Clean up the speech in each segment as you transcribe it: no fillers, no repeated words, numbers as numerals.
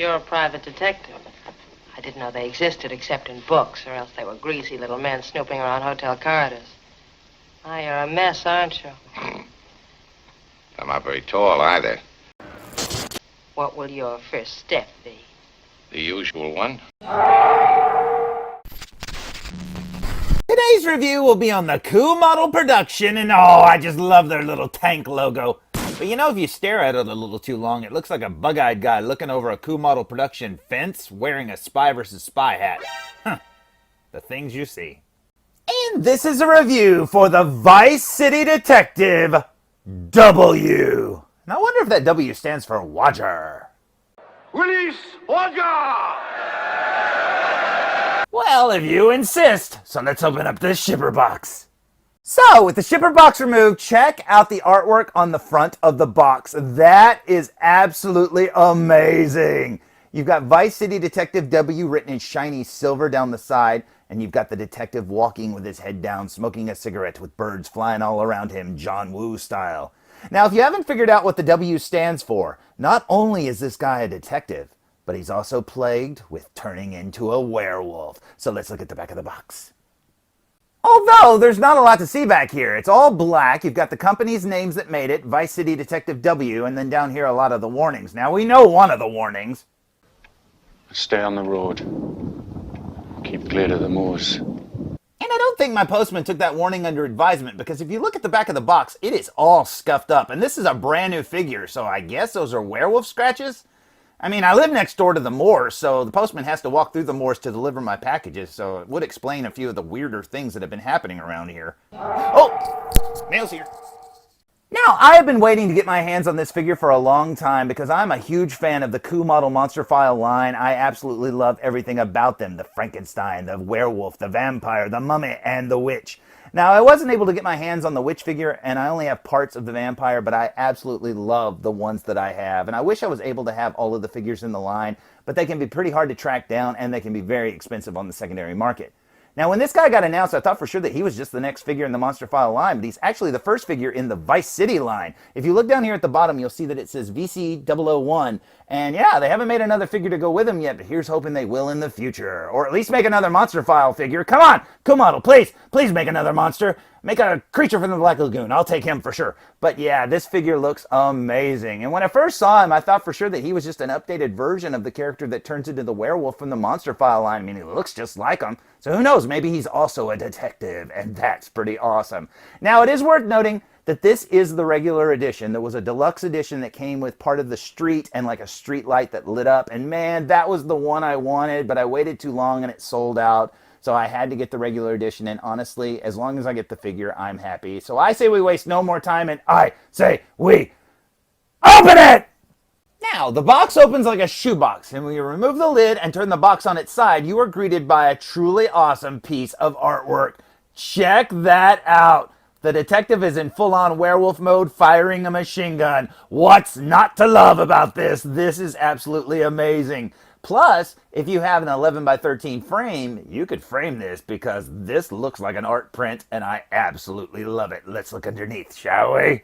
you're a private detective. I didn't know they existed except in books, or else they were greasy little men snooping around hotel corridors. Ah, you're a mess, aren't you? I'm not very tall either. What will your first step be? The usual one. Today's review will be on the COOMODEL production, and I just love their little tank logo. But you know, if you stare at it a little too long, it looks like a bug-eyed guy looking over a COOMODEL production fence wearing a Spy vs. Spy hat. Huh. The things you see. And this is a review for the Vice City Detective W. And I wonder if that W stands for Watcher. Release Watcher! Well, if you insist. So let's open up this shipper box. So, with the shipper box removed, check out the artwork on the front of the box. That is absolutely amazing. You've got Vice City Detective W written in shiny silver down the side, and you've got the detective walking with his head down, smoking a cigarette with birds flying all around him, John Woo style. Now, if you haven't figured out what the W stands for, not only is this guy a detective, but he's also plagued with turning into a werewolf. So let's look at the back of the box. Although there's not a lot to see back here. It's all black. You've got the company's names that made it, Vice City Detective W, and then down here a lot of the warnings. Now, we know one of the warnings. Stay on the road. Keep clear of the moors. And I don't think my postman took that warning under advisement, because if you look at the back of the box, it is all scuffed up. And this is a brand new figure, so I guess those are werewolf scratches? I mean, I live next door to the moors, so the postman has to walk through the moors to deliver my packages, so it would explain a few of the weirder things that have been happening around here. Oh! Mail's here. Now, I have been waiting to get my hands on this figure for a long time because I'm a huge fan of the COOMODEL Monster File line. I absolutely love everything about them. The Frankenstein, the werewolf, the vampire, the mummy, and the witch. Now, I wasn't able to get my hands on the witch figure, and I only have parts of the vampire, but I absolutely love the ones that I have. And I wish I was able to have all of the figures in the line, but they can be pretty hard to track down, and they can be very expensive on the secondary market. Now, when this guy got announced, I thought for sure that he was just the next figure in the Monster File line, but he's actually the first figure in the Vice City line. If you look down here at the bottom, you'll see that it says VC001, and yeah, they haven't made another figure to go with him yet, but here's hoping they will in the future. Or at least make another Monster File figure. Come on, COOMODEL, please make another monster. Make a creature from the Black Lagoon. I'll take him for sure. But yeah, this figure looks amazing. And when I first saw him, I thought for sure that he was just an updated version of the character that turns into the werewolf from the Monster File line. I mean, he looks just like him. So who knows, maybe he's also a detective, and that's pretty awesome. Now, it is worth noting that this is the regular edition. There was a deluxe edition that came with part of the street and like a street light that lit up. And man, that was the one I wanted, but I waited too long and it sold out. So I had to get the regular edition, and honestly, as long as I get the figure, I'm happy. So I say we waste no more time, and I say we open it! Now, the box opens like a shoebox, and when you remove the lid and turn the box on its side, you are greeted by a truly awesome piece of artwork. Check that out! The detective is in full-on werewolf mode, firing a machine gun. What's not to love about this? This is absolutely amazing. Plus, if you have an 11 by 13 frame, you could frame this because this looks like an art print, and I absolutely love it. Let's look underneath, shall we?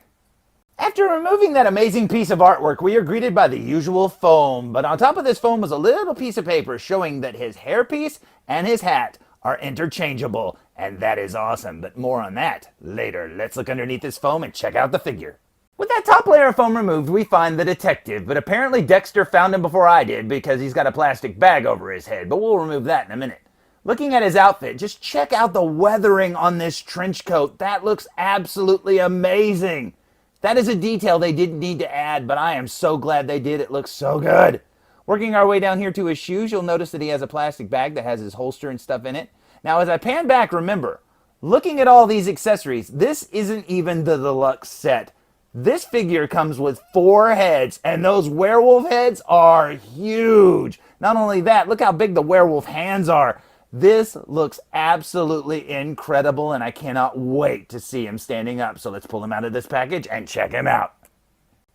After removing that amazing piece of artwork, we are greeted by the usual foam. But on top of this foam was a little piece of paper showing that his hairpiece and his hat are interchangeable. And that is awesome, but more on that later. Let's look underneath this foam and check out the figure. With that top layer of foam removed, we find the detective, but apparently Dexter found him before I did because he's got a plastic bag over his head, but we'll remove that in a minute. Looking at his outfit, just check out the weathering on this trench coat. That looks absolutely amazing. That is a detail they didn't need to add, but I am so glad they did. It looks so good. Working our way down here to his shoes, you'll notice that he has a plastic bag that has his holster and stuff in it. Now, as I pan back, remember, looking at all these accessories, this isn't even the deluxe set. This figure comes with 4 heads, and those werewolf heads are huge. Not only that, look how big the werewolf hands are. This looks absolutely incredible, and I cannot wait to see him standing up. So let's pull him out of this package and check him out.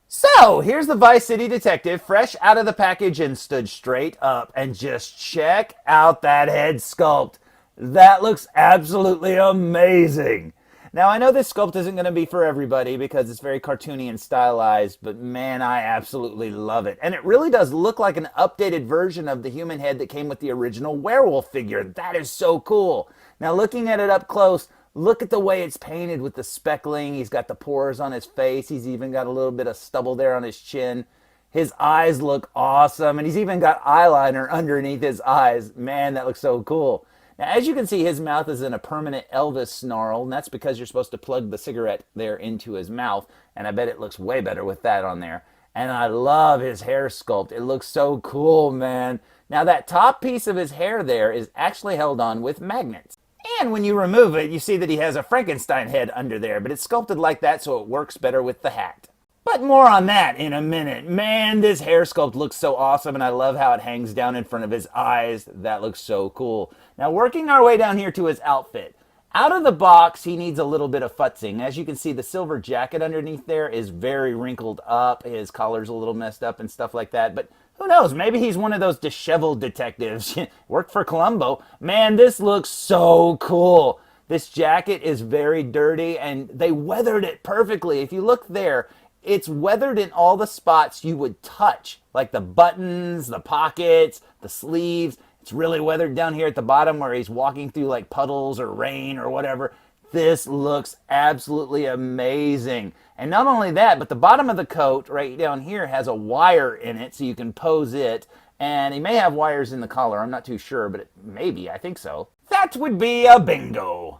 So, here's the Vice City Detective, fresh out of the package and stood straight up. And just check out that head sculpt. That looks absolutely amazing. Now, I know this sculpt isn't going to be for everybody because it's very cartoony and stylized, but man, I absolutely love it. And it really does look like an updated version of the human head that came with the original werewolf figure. That is so cool. Now, looking at it up close, look at the way it's painted with the speckling. He's got the pores on his face. He's even got a little bit of stubble there on his chin. His eyes look awesome, and he's even got eyeliner underneath his eyes. Man, that looks so cool. Now, as you can see, his mouth is in a permanent Elvis snarl, and that's because you're supposed to plug the cigarette there into his mouth, and I bet it looks way better with that on there. And I love his hair sculpt. It looks so cool, man. Now, that top piece of his hair there is actually held on with magnets. And when you remove it, you see that he has a Frankenstein head under there, but it's sculpted like that so it works better with the hat. But more on that in a minute. Man, this hair sculpt looks so awesome, and I love how it hangs down in front of his eyes. That looks so cool. Now, working our way down here to his outfit. Out of the box, he needs a little bit of futzing. As you can see, the silver jacket underneath there is very wrinkled up. His collar's a little messed up and stuff like that. But who knows? Maybe he's one of those disheveled detectives. Worked for Columbo. Man, this looks so cool. This jacket is very dirty, and they weathered it perfectly. If you look there, it's weathered in all the spots you would touch, like the buttons, the pockets, the sleeves. It's really weathered down here at the bottom where he's walking through like puddles or rain or whatever. This looks absolutely amazing. And not only that, but the bottom of the coat right down here has a wire in it so you can pose it. And he may have wires in the collar. I'm not too sure, but maybe. I think so. That would be a bingo.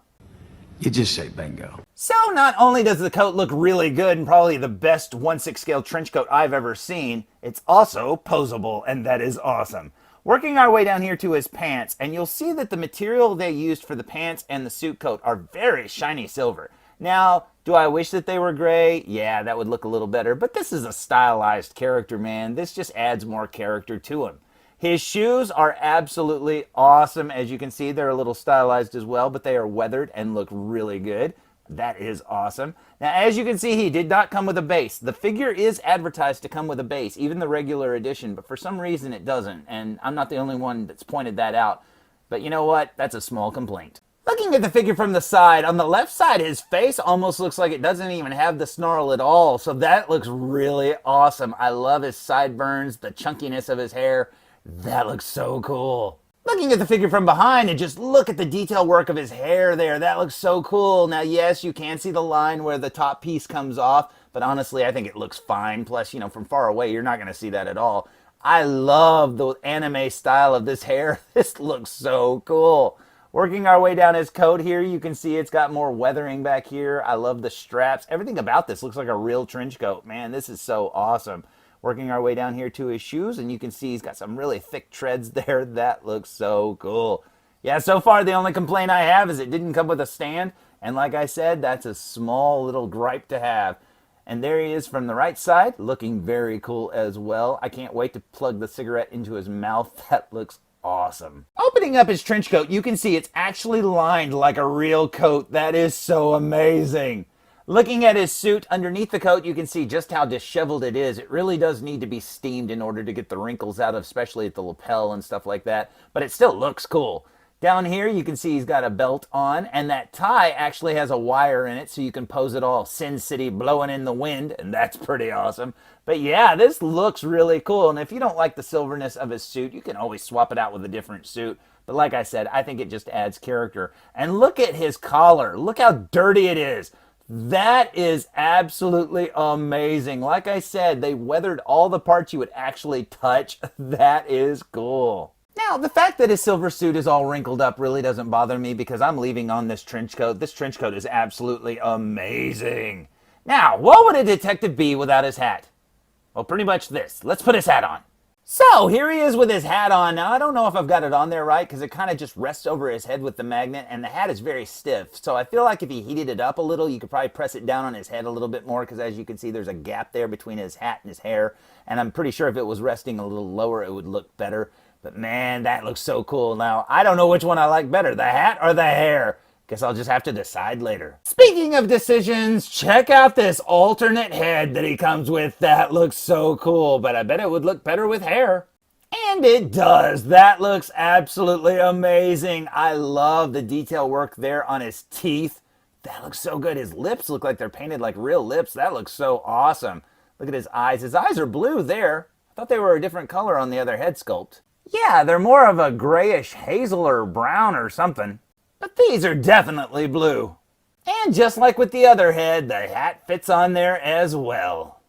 You just say bingo. So not only does the coat look really good and probably the best 1/6 scale trench coat I've ever seen, it's also posable, and that is awesome. Working our way down here to his pants, and you'll see that the material they used for the pants and the suit coat are very shiny silver. Now, do I wish that they were gray? Yeah, that would look a little better, but this is a stylized character, man. This just adds more character to him. His shoes are absolutely awesome. As you can see, they're a little stylized as well, but they are weathered and look really good. That is awesome. Now, as you can see, he did not come with a base. The figure is advertised to come with a base, even the regular edition, but for some reason it doesn't, and I'm not the only one that's pointed that out. But you know what? That's a small complaint. Looking at the figure from the side, on the left side, his face almost looks like it doesn't even have the snarl at all, so that looks really awesome. I love his sideburns, the chunkiness of his hair. That looks so cool. Looking at the figure from behind and just look at the detail work of his hair there. That looks so cool. Now, yes, you can see the line where the top piece comes off, but honestly, I think it looks fine. Plus, from far away, you're not going to see that at all. I love the anime style of this hair. This looks so cool. Working our way down his coat here, you can see it's got more weathering back here. I love the straps. Everything about this looks like a real trench coat. Man, this is so awesome. Working our way down here to his shoes, and you can see he's got some really thick treads there. That looks so cool. Yeah, so far the only complaint I have is it didn't come with a stand, and like I said, that's a small little gripe to have. And there he is from the right side, looking very cool as well. I can't wait to plug the cigarette into his mouth. That looks awesome. Opening up his trench coat, you can see it's actually lined like a real coat. That is so amazing. Looking at his suit, underneath the coat, you can see just how disheveled it is. It really does need to be steamed in order to get the wrinkles out of, especially at the lapel and stuff like that. But it still looks cool. Down here, you can see he's got a belt on, and that tie actually has a wire in it, so you can pose it all Sin City blowing in the wind, and that's pretty awesome. But yeah, this looks really cool, and if you don't like the silverness of his suit, you can always swap it out with a different suit. But like I said, I think it just adds character. And look at his collar. Look how dirty it is. That is absolutely amazing. Like I said, they weathered all the parts you would actually touch. That is cool. Now, the fact that his silver suit is all wrinkled up really doesn't bother me because I'm leaving on this trench coat. This trench coat is absolutely amazing. Now, what would a detective be without his hat? Well, pretty much this. Let's put his hat on. So, here he is with his hat on. Now, I don't know if I've got it on there right because it kind of just rests over his head with the magnet, and the hat is very stiff. So, I feel like if he heated it up a little, you could probably press it down on his head a little bit more because, as you can see, there's a gap there between his hat and his hair. And I'm pretty sure if it was resting a little lower, it would look better. But, man, that looks so cool. Now, I don't know which one I like better, the hat or the hair. Guess I'll just have to decide later. Speaking of decisions, check out this alternate head that he comes with. That looks so cool, but I bet it would look better with hair. And it does. That looks absolutely amazing. I love the detail work there on his teeth. That looks so good. His lips look like they're painted like real lips. That looks so awesome. Look at his eyes. His eyes are blue there. I thought they were a different color on the other head sculpt. Yeah, they're more of a grayish hazel or brown or something. But these are definitely blue. And just like with the other head, the hat fits on there as well.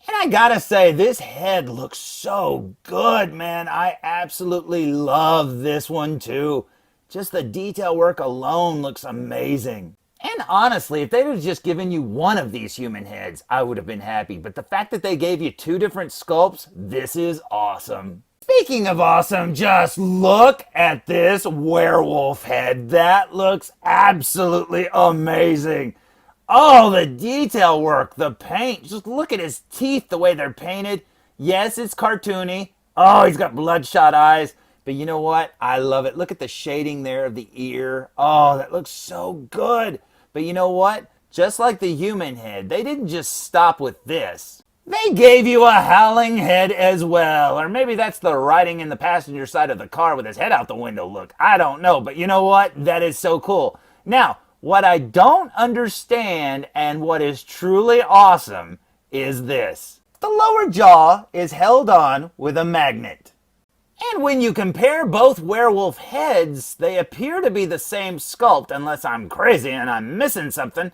And I gotta say, this head looks so good, man. I absolutely love this one too. Just the detail work alone looks amazing. And honestly, if they'd have just given you one of these human heads, I would have been happy. But the fact that they gave you two different sculpts, this is awesome. Speaking of awesome, just look at this werewolf head. That looks absolutely amazing. Oh, the detail work, the paint. Just look at his teeth, the way they're painted. Yes, it's cartoony. Oh, he's got bloodshot eyes. But you know what? I love it. Look at the shading there of the ear. Oh, that looks so good. But you know what? Just like the human head, they didn't just stop with this. They gave you a howling head as well. Or maybe that's the riding in the passenger side of the car with his head out the window look. I don't know. But you know what? That is so cool. Now, what I don't understand and what is truly awesome is this. The lower jaw is held on with a magnet. And when you compare both werewolf heads, they appear to be the same sculpt, unless I'm crazy and I'm missing something.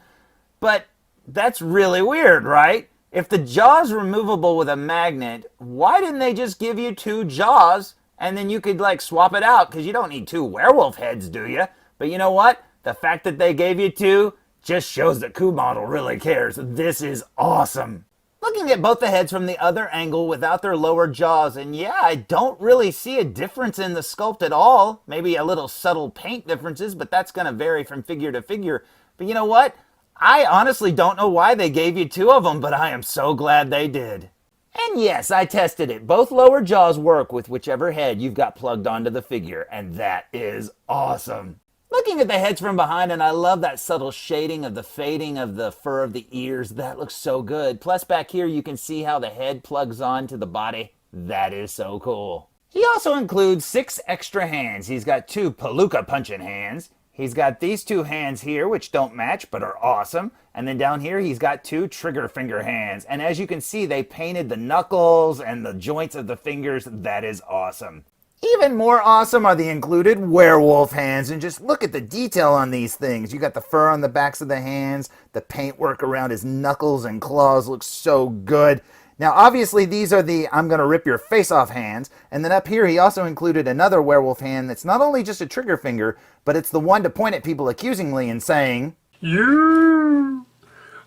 But that's really weird, right? If the jaw's removable with a magnet, why didn't they just give you two jaws and then you could like swap it out? Because you don't need two werewolf heads, do you? But you know what? The fact that they gave you two just shows that COOMODEL really cares. This is awesome. Looking at both the heads from the other angle without their lower jaws, and yeah, I don't really see a difference in the sculpt at all. Maybe a little subtle paint differences, but that's going to vary from figure to figure. But you know what? I honestly don't know why they gave you two of them, but I am so glad they did. And yes, I tested it. Both lower jaws work with whichever head you've got plugged onto the figure, and that is awesome. Looking at the heads from behind, and I love that subtle shading of the fading of the fur of the ears. That looks so good. Plus back here you can see how the head plugs on to the body. That is so cool. He also includes 6 extra hands. He's got 2 palooka punching hands. He's got these 2 hands here, which don't match but are awesome. And then down here he's got 2 trigger finger hands. And as you can see, they painted the knuckles and the joints of the fingers. That is awesome. Even more awesome are the included werewolf hands, and just look at the detail on these things. You got the fur on the backs of the hands, the paintwork around his knuckles and claws looks so good. Now obviously these are the I'm gonna rip your face off hands, and then up here he also included another werewolf hand that's not only just a trigger finger, but it's the one to point at people accusingly and saying, "You!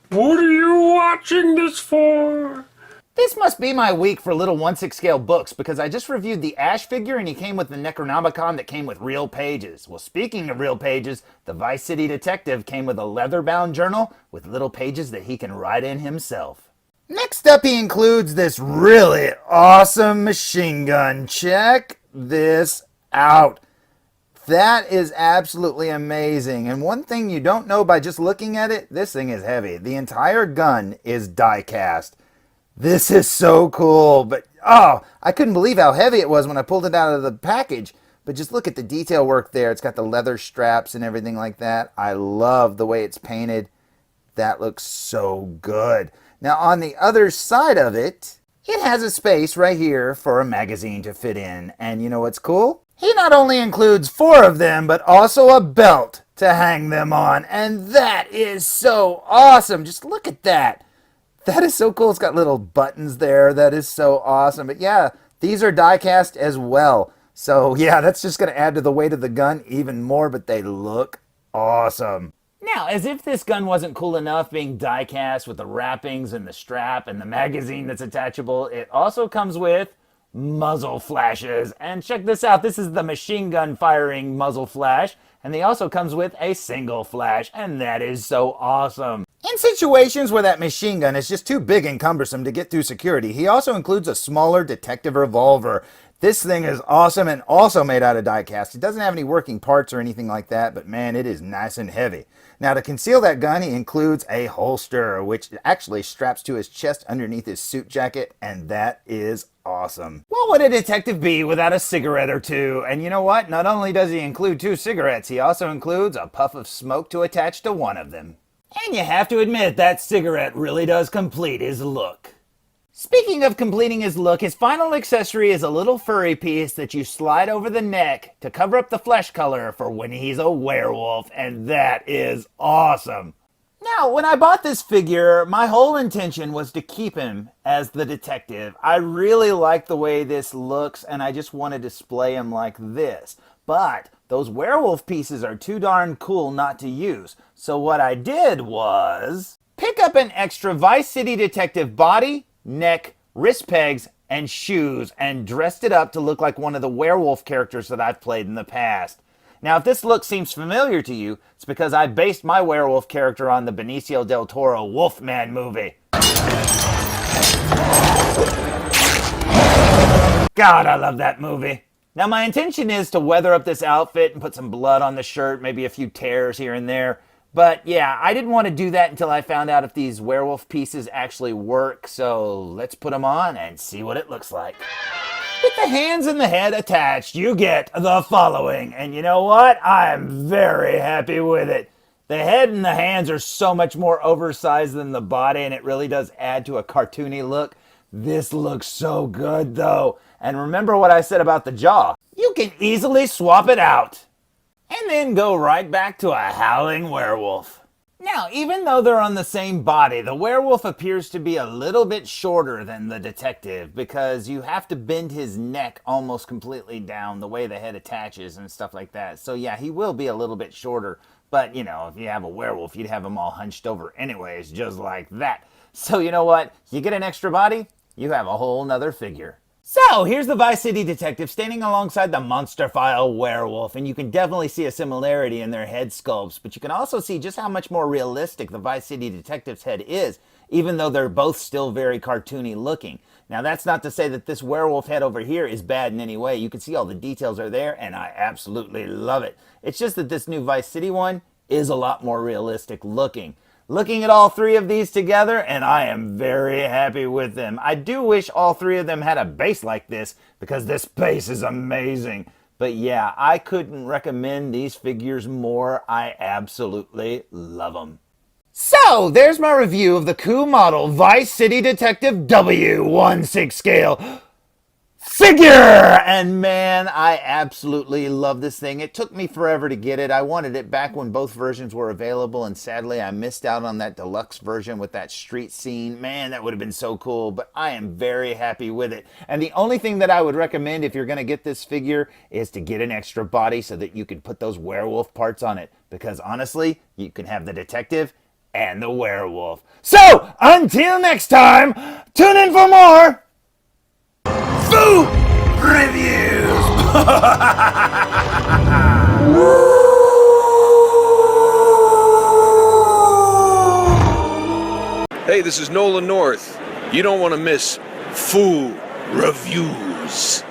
What are you watching this for?" This must be my week for little 1/6 scale books, because I just reviewed the Ash figure and he came with the Necronomicon that came with real pages. Well, speaking of real pages, the Vice City Detective came with a leather-bound journal with little pages that he can write in himself. Next up, he includes this really awesome machine gun. Check this out. That is absolutely amazing. And one thing you don't know by just looking at it, this thing is heavy. The entire gun is die cast. This is so cool, but oh, I couldn't believe how heavy it was when I pulled it out of the package. But just look at the detail work there. It's got the leather straps and everything like that. I love the way it's painted. That looks so good. Now on the other side of it, it has a space right here for a magazine to fit in. And you know what's cool? He not only includes 4 of them, but also a belt to hang them on. And that is so awesome. Just look at that. That is so cool. It's got little buttons there. That is so awesome. But yeah, these are die cast as well. So yeah, that's just going to add to the weight of the gun even more, but they look awesome. Now, as if this gun wasn't cool enough being die cast with the wrappings and the strap and the magazine that's attachable, it also comes with muzzle flashes. And check this out. This is the machine gun firing muzzle flash. And he also comes with a single flash. And that is so awesome. In situations where that machine gun is just too big and cumbersome to get through security, he also includes a smaller detective revolver. This thing is awesome and also made out of die cast. It doesn't have any working parts or anything like that, but man, it is nice and heavy. Now, to conceal that gun, he includes a holster, which actually straps to his chest underneath his suit jacket, and that is awesome. What would a detective be without a cigarette or two? And you know what? Not only does he include 2 cigarettes, he also includes a puff of smoke to attach to one of them. And you have to admit, that cigarette really does complete his look. Speaking of completing his look, his final accessory is a little furry piece that you slide over the neck to cover up the flesh color for when he's a werewolf, and that is awesome. Now, when I bought this figure, my whole intention was to keep him as the detective. I really like the way this looks, and I just want to display him like this. But those werewolf pieces are too darn cool not to use. So what I did was pick up an extra Vice City Detective body, neck, wrist pegs, and shoes, and dressed it up to look like one of the werewolf characters that I've played in the past. Now, if this look seems familiar to you, it's because I based my werewolf character on the Benicio del Toro Wolfman movie. God, I love that movie. Now, my intention is to weather up this outfit and put some blood on the shirt, maybe a few tears here and there. But yeah, I didn't want to do that until I found out if these werewolf pieces actually work, so let's put them on and see what it looks like. With the hands and the head attached, you get the following. And you know what? I'm very happy with it. The head and the hands are so much more oversized than the body, and it really does add to a cartoony look. This looks so good, though. And remember what I said about the jaw. You can easily swap it out. And then go right back to a howling werewolf. Now, even though they're on the same body, the werewolf appears to be a little bit shorter than the detective because you have to bend his neck almost completely down the way the head attaches and stuff like that. So yeah, he will be a little bit shorter, but you know, if you have a werewolf, you'd have him all hunched over anyways, just like that. So you know what? You get an extra body, you have a whole nother figure. So, here's the Vice City Detective standing alongside the Monster File Werewolf, and you can definitely see a similarity in their head sculpts, but you can also see just how much more realistic the Vice City Detective's head is, even though they're both still very cartoony looking. Now, that's not to say that this werewolf head over here is bad in any way. You can see all the details are there, and I absolutely love it. It's just that this new Vice City one is a lot more realistic looking. Looking at all 3 of these together, and I am very happy with them. I do wish all 3 of them had a base like this, because this base is amazing. But yeah, I couldn't recommend these figures more. I absolutely love them. So, there's my review of the COOMODEL Vice City Detective W16 scale figure! And man, I absolutely love this thing. It took me forever to get it. I wanted it back when both versions were available, and sadly I missed out on that deluxe version with that street scene. Man, that would have been so cool, but I am very happy with it. And the only thing that I would recommend if you're going to get this figure is to get an extra body so that you can put those werewolf parts on it. Because honestly, you can have the detective and the werewolf. So, until next time, tune in for more food reviews. Hey, this is Nolan North. You don't want to miss food reviews.